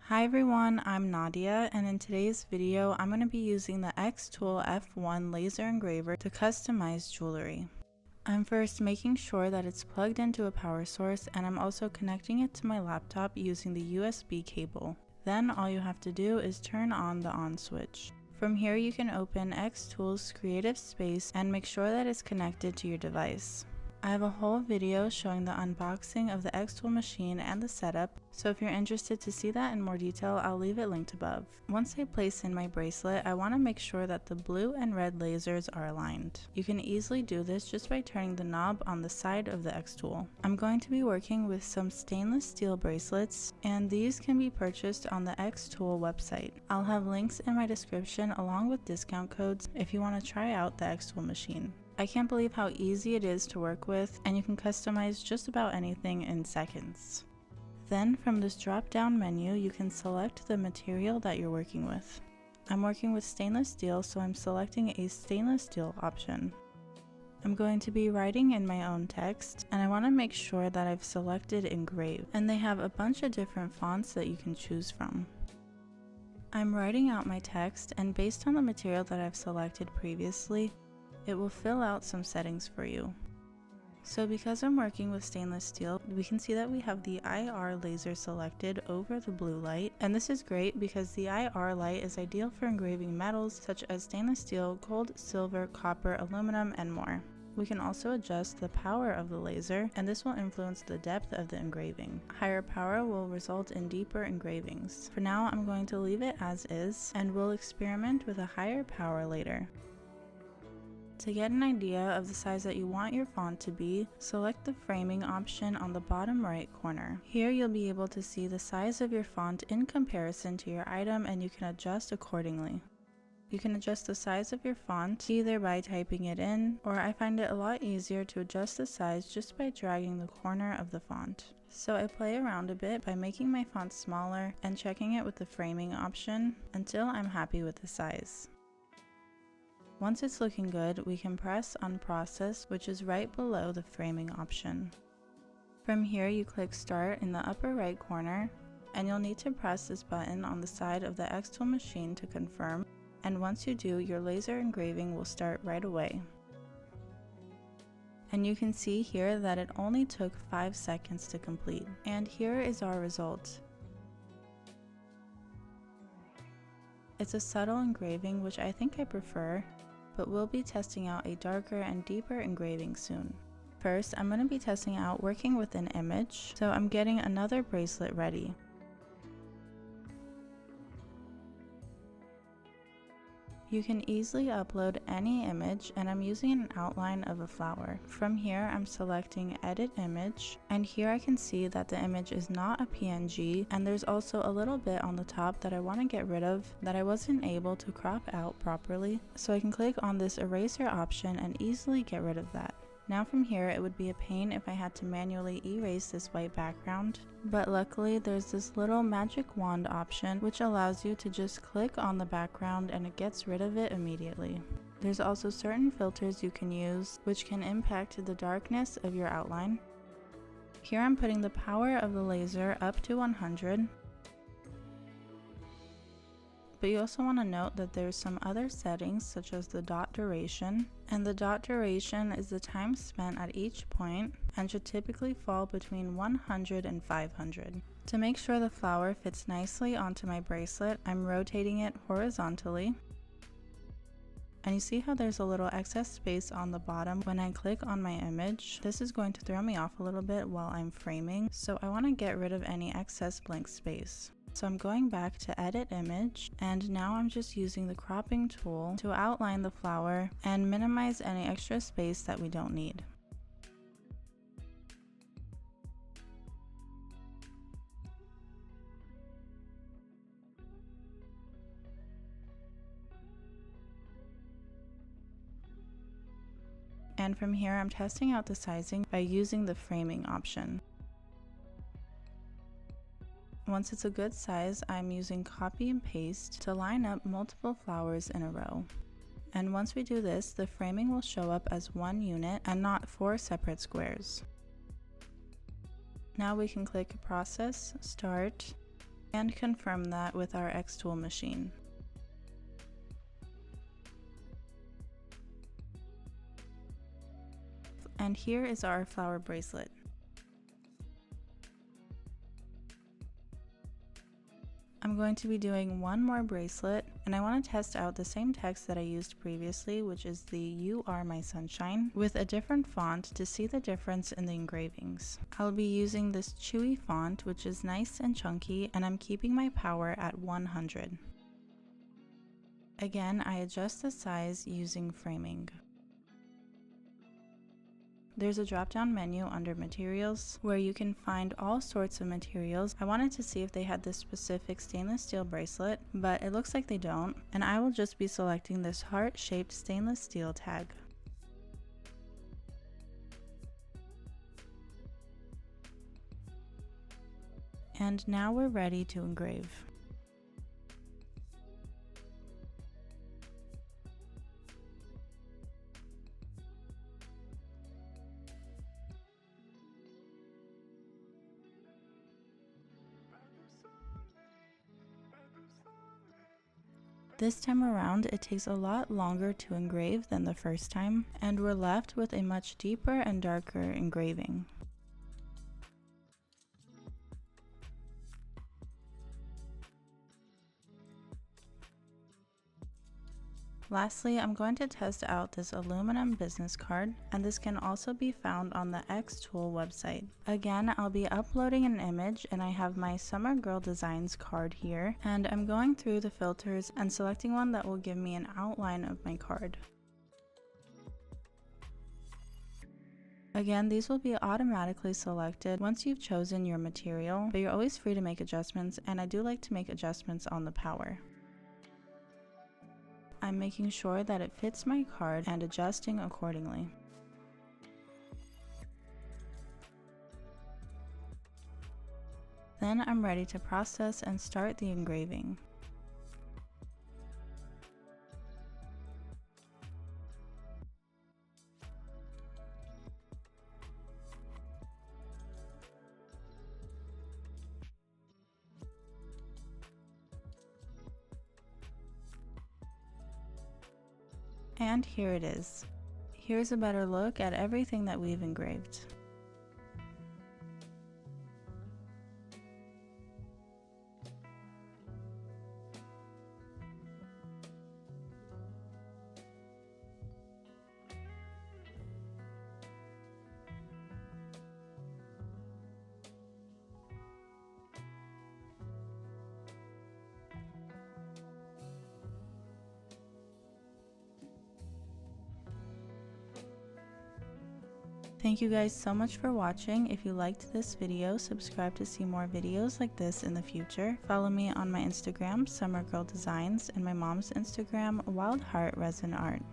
Hi everyone, I'm Nadia, and in today's video I'm going to be using the xTool F1 laser engraver to customize jewelry. I'm first making sure that it's plugged into a power source, and I'm also connecting it to my laptop using the USB cable. Then all you have to do is turn on the on switch. From here you can open xTool's Creative Space and make sure that it's connected to your device. I have a whole video showing the unboxing of the xTool machine and the setup, so if you're interested to see that in more detail, I'll leave it linked above. Once I place in my bracelet, I want to make sure that the blue and red lasers are aligned. You can easily do this just by turning the knob on the side of the xTool. I'm going to be working with some stainless steel bracelets, and these can be purchased on the xTool website. I'll have links in my description along with discount codes if you want to try out the xTool machine. I can't believe how easy it is to work with, and you can customize just about anything in seconds. Then from this drop-down menu, you can select the material that you're working with. I'm working with stainless steel, so I'm selecting a stainless steel option. I'm going to be writing in my own text, and I want to make sure that I've selected Engrave, and they have a bunch of different fonts that you can choose from. I'm writing out my text, and based on the material that I've selected previously, it will fill out some settings for you. So because I'm working with stainless steel, we can see that we have the IR laser selected over the blue light, and this is great because the IR light is ideal for engraving metals such as stainless steel, gold, silver, copper, aluminum, and more. We can also adjust the power of the laser, and this will influence the depth of the engraving. Higher power will result in deeper engravings. For now, I'm going to leave it as is, and we'll experiment with a higher power later. To get an idea of the size that you want your font to be, select the framing option on the bottom right corner. Here you'll be able to see the size of your font in comparison to your item, and you can adjust accordingly. You can adjust the size of your font either by typing it in, or I find it a lot easier to adjust the size just by dragging the corner of the font. So I play around a bit by making my font smaller and checking it with the framing option until I'm happy with the size. Once it's looking good, we can press on Process, which is right below the framing option. From here, you click Start in the upper right corner, and you'll need to press this button on the side of the xTool machine to confirm, and once you do, your laser engraving will start right away. And you can see here that it only took 5 seconds to complete. And here is our result. It's a subtle engraving, which I think I prefer, but we'll be testing out a darker and deeper engraving soon. First, I'm going to be testing out working with an image, so I'm getting another bracelet ready. You can easily upload any image, and I'm using an outline of a flower. From here, I'm selecting Edit Image, and here I can see that the image is not a PNG, and there's also a little bit on the top that I want to get rid of that I wasn't able to crop out properly, so I can click on this eraser option and easily get rid of that. Now from here, it would be a pain if I had to manually erase this white background, but luckily there's this little magic wand option which allows you to just click on the background and it gets rid of it immediately. There's also certain filters you can use which can impact the darkness of your outline. Here I'm putting the power of the laser up to 100. But you also want to note that there's some other settings such as the dot duration, and the dot duration is the time spent at each point and should typically fall between 100 and 500. To make sure the flower fits nicely onto my bracelet, I'm rotating it horizontally. And you see how there's a little excess space on the bottom when I click on my image. This is going to throw me off a little bit while I'm framing, so I want to get rid of any excess blank space. So I'm going back to Edit Image, and now I'm just using the cropping tool to outline the flower and minimize any extra space that we don't need. And from here, I'm testing out the sizing by using the framing option. Once it's a good size, I'm using copy and paste to line up multiple flowers in a row. And once we do this, the framing will show up as one unit and not 4 separate squares. Now we can click Process, Start, and confirm that with our xTool machine. And here is our flower bracelet. I'm going to be doing one more bracelet, and I want to test out the same text that I used previously, which is the "You Are My Sunshine," with a different font to see the difference in the engravings. I'll be using this chewy font, which is nice and chunky, and I'm keeping my power at 100. Again, I adjust the size using framing. There's a drop-down menu under materials where you can find all sorts of materials. I wanted to see if they had this specific stainless steel bracelet, but it looks like they don't, and I will just be selecting this heart-shaped stainless steel tag. And now we're ready to engrave. This time around, it takes a lot longer to engrave than the first time, and we're left with a much deeper and darker engraving. Lastly, I'm going to test out this aluminum business card, and this can also be found on the xTool website. Again, I'll be uploading an image, and I have my Summer Girl Designs card here, and I'm going through the filters and selecting one that will give me an outline of my card. Again, these will be automatically selected once you've chosen your material, but you're always free to make adjustments, and I do like to make adjustments on the power. I'm making sure that it fits my card and adjusting accordingly. Then I'm ready to process and start the engraving. And here it is. Here's a better look at everything that we've engraved. Thank you guys so much for watching. If you liked this video, subscribe to see more videos like this in the future. Follow me on my Instagram, Summer Girl Designs, and my mom's Instagram, Wild Heart Resin Art.